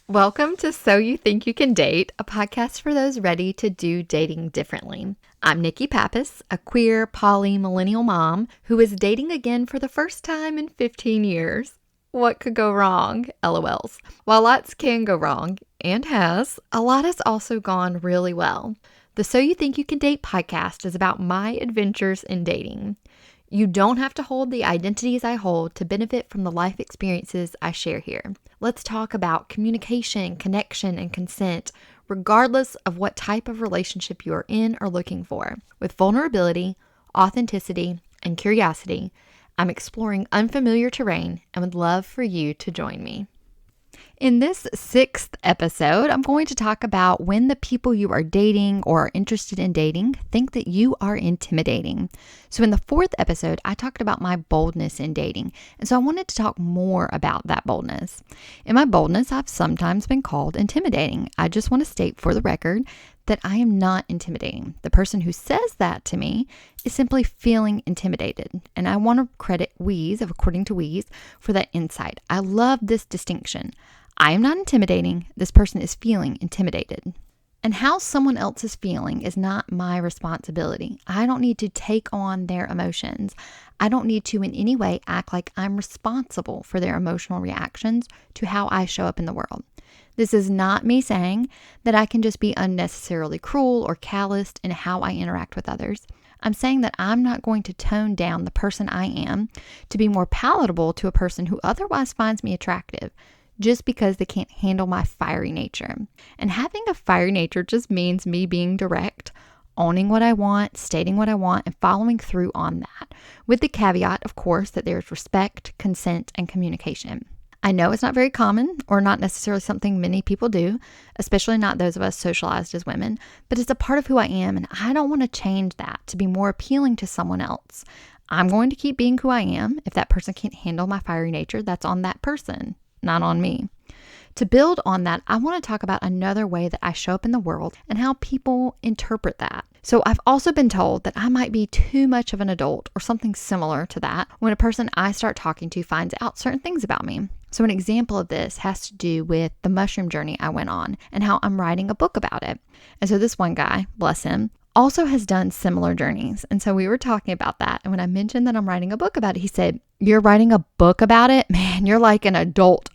Welcome to So You Think You Can Date, a podcast for those ready to do dating differently. I'm Nicki Pappas, a queer, poly, millennial mom who is dating again for the first time in 15 years. What could go wrong? LOLs. While lots can go wrong, and has, a lot has also gone really well. The So You Think You Can Date podcast is about my adventures in dating. You don't have to hold the identities I hold to benefit from the life experiences I share here. Let's talk about communication, connection, and consent, regardless of what type of relationship you are in or looking for. With vulnerability, authenticity, and curiosity, I'm exploring unfamiliar terrain and would love for you to join me. In this 6th episode, I'm going to talk about when the people you are dating or are interested in dating think that you are intimidating. So in the 4th episode, I talked about my boldness in dating. And so I wanted to talk more about that boldness. In my boldness, I've sometimes been called intimidating. I just want to state for the record that I am not intimidating. The person who says that to me is simply feeling intimidated. And I want to credit Wheeze, according to Wheeze, for that insight. I love this distinction. I am not intimidating. This person is feeling intimidated. And how someone else is feeling is not my responsibility. I don't need to take on their emotions. I don't need to in any way act like I'm responsible for their emotional reactions to how I show up in the world. This is not me saying that I can just be unnecessarily cruel or calloused in how I interact with others. I'm saying that I'm not going to tone down the person I am to be more palatable to a person who otherwise finds me attractive just because they can't handle my fiery nature. And having a fiery nature just means me being direct, owning what I want, stating what I want, and following through on that, with the caveat, of course, that there's respect, consent, and communication. I know it's not very common or not necessarily something many people do, especially not those of us socialized as women, but it's a part of who I am, and I don't want to change that to be more appealing to someone else. I'm going to keep being who I am. If that person can't handle my fiery nature, that's on that person, not on me. To build on that, I want to talk about another way that I show up in the world and how people interpret that. So I've also been told that I might be too much of an adult or something similar to that when a person I start talking to finds out certain things about me. So an example of this has to do with the mushroom journey I went on and how I'm writing a book about it. And so this one guy, bless him, also has done similar journeys. And so we were talking about that. And when I mentioned that I'm writing a book about it, he said, "You're writing a book about it? Man, you're like an adult.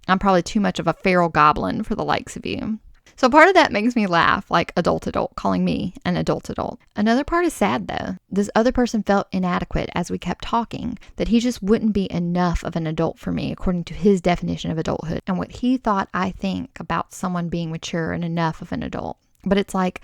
I'm probably too much of a feral goblin for the likes of you." So part of that makes me laugh, like adult, calling me an adult. Another part is sad though. This other person felt inadequate as we kept talking, that he just wouldn't be enough of an adult for me according to his definition of adulthood and what he thought I think about someone being mature and enough of an adult. But it's like,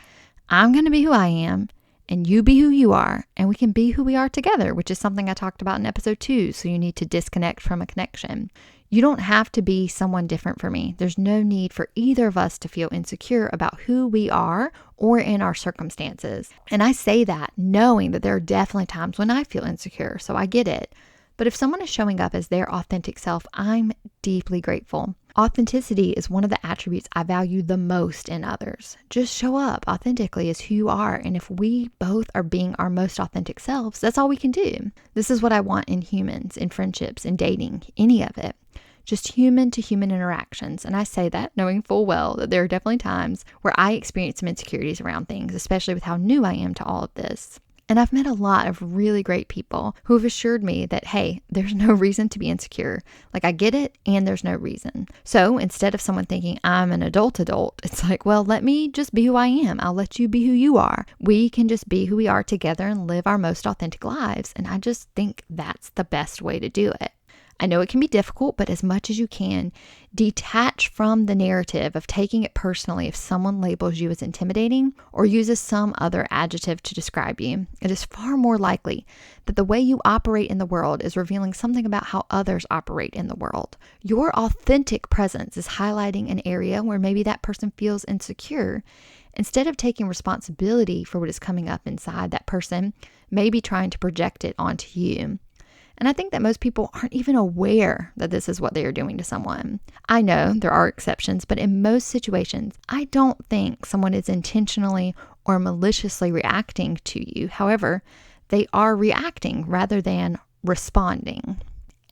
I'm going to be who I am and you be who you are, and we can be who we are together, which is something I talked about in episode 2. So you need to disconnect from a connection. You don't have to be someone different for me. There's no need for either of us to feel insecure about who we are or in our circumstances. And I say that knowing that there are definitely times when I feel insecure, so I get it. But if someone is showing up as their authentic self, I'm deeply grateful. Authenticity is one of the attributes I value the most in others. Just show up authentically as who you are. And if we both are being our most authentic selves, that's all we can do. This is what I want in humans, in friendships, in dating, any of it. Just human to human interactions. And I say that knowing full well that there are definitely times where I experience some insecurities around things, especially with how new I am to all of this. And I've met a lot of really great people who have assured me that, hey, there's no reason to be insecure. Like, I get it, and there's no reason. So instead of someone thinking I'm an adult, it's like, well, let me just be who I am. I'll let you be who you are. We can just be who we are together and live our most authentic lives. And I just think that's the best way to do it. I know it can be difficult, but as much as you can, detach from the narrative of taking it personally if someone labels you as intimidating or uses some other adjective to describe you. It is far more likely that the way you operate in the world is revealing something about how others operate in the world. Your authentic presence is highlighting an area where maybe that person feels insecure. Instead of taking responsibility for what is coming up inside, that person may be trying to project it onto you. And I think that most people aren't even aware that this is what they are doing to someone. I know there are exceptions, but in most situations, I don't think someone is intentionally or maliciously reacting to you. However, they are reacting rather than responding.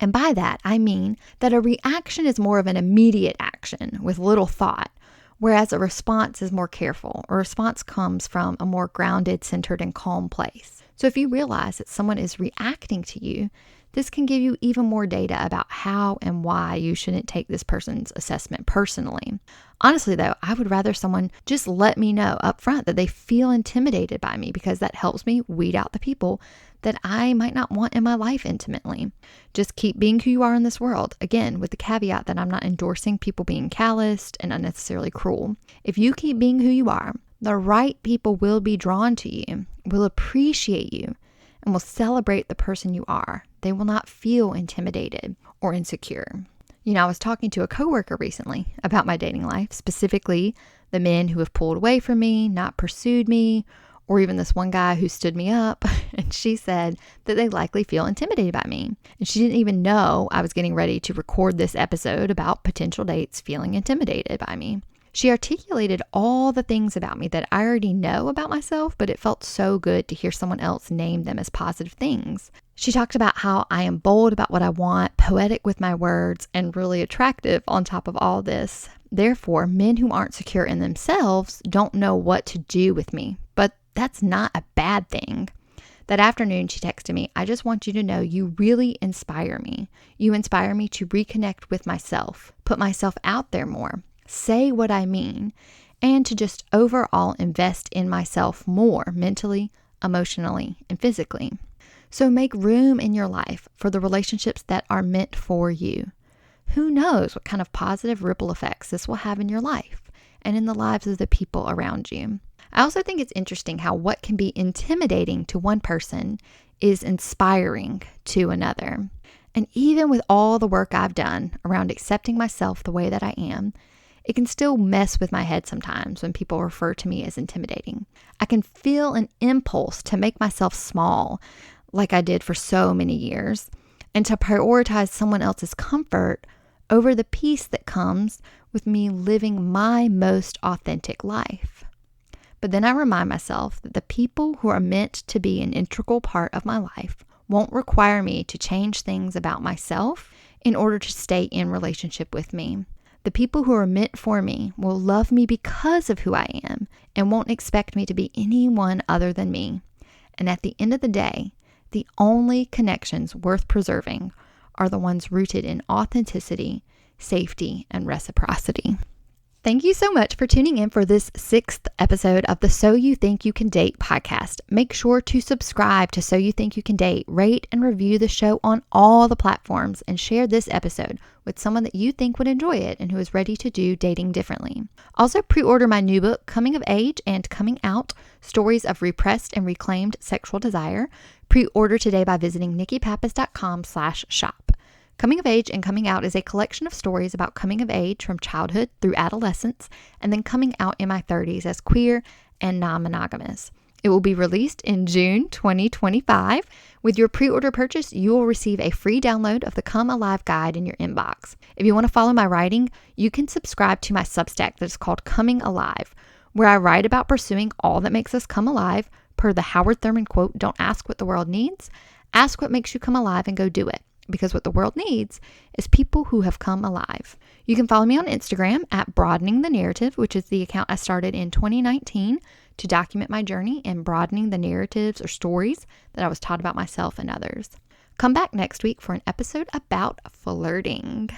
And by that, I mean that a reaction is more of an immediate action with little thought, whereas a response is more careful. A response comes from a more grounded, centered, and calm place. So if you realize that someone is reacting to you, this can give you even more data about how and why you shouldn't take this person's assessment personally. Honestly, though, I would rather someone just let me know up front that they feel intimidated by me, because that helps me weed out the people that I might not want in my life intimately. Just keep being who you are in this world. Again, with the caveat that I'm not endorsing people being calloused and unnecessarily cruel. If you keep being who you are, the right people will be drawn to you, will appreciate you, and will celebrate the person you are. They will not feel intimidated or insecure. I was talking to a coworker recently about my dating life, specifically the men who have pulled away from me, not pursued me, or even this one guy who stood me up. And she said that they likely feel intimidated by me. And she didn't even know I was getting ready to record this episode about potential dates feeling intimidated by me. She articulated all the things about me that I already know about myself, but it felt so good to hear someone else name them as positive things. She talked about how I am bold about what I want, poetic with my words, and really attractive on top of all this. Therefore, men who aren't secure in themselves don't know what to do with me, but that's not a bad thing. That afternoon, she texted me, "I just want you to know you really inspire me. You inspire me to reconnect with myself, put myself out there more, say what I mean, and to just overall invest in myself more mentally, emotionally, and physically." So make room in your life for the relationships that are meant for you. Who knows what kind of positive ripple effects this will have in your life and in the lives of the people around you. I also think it's interesting how what can be intimidating to one person is inspiring to another. And even with all the work I've done around accepting myself the way that I am, it can still mess with my head sometimes when people refer to me as intimidating. I can feel an impulse to make myself small, like I did for so many years, and to prioritize someone else's comfort over the peace that comes with me living my most authentic life. But then I remind myself that the people who are meant to be an integral part of my life won't require me to change things about myself in order to stay in relationship with me. The people who are meant for me will love me because of who I am and won't expect me to be anyone other than me. And at the end of the day, the only connections worth preserving are the ones rooted in authenticity, safety, and reciprocity. Thank you so much for tuning in for this 6th episode of the So You Think You Can Date podcast. Make sure to subscribe to So You Think You Can Date, rate and review the show on all the platforms, and share this episode with someone that you think would enjoy it and who is ready to do dating differently. Also, pre-order my new book, Coming of Age and Coming Out, Stories of Repressed and Reclaimed Sexual Desire. Pre-order today by visiting nickipappas.com/shop. Coming of Age and Coming Out is a collection of stories about coming of age from childhood through adolescence, and then coming out in my 30s as queer and non-monogamous. It will be released in June 2025. With your pre-order purchase, you will receive a free download of the Come Alive guide in your inbox. If you want to follow my writing, you can subscribe to my Substack that is called Coming Alive, where I write about pursuing all that makes us come alive, per the Howard Thurman quote, "Don't ask what the world needs, ask what makes you come alive and go do it." Because what the world needs is people who have come alive. You can follow me on Instagram at Broadening the Narrative, which is the account I started in 2019 to document my journey in broadening the narratives or stories that I was taught about myself and others. Come back next week for an episode about flirting.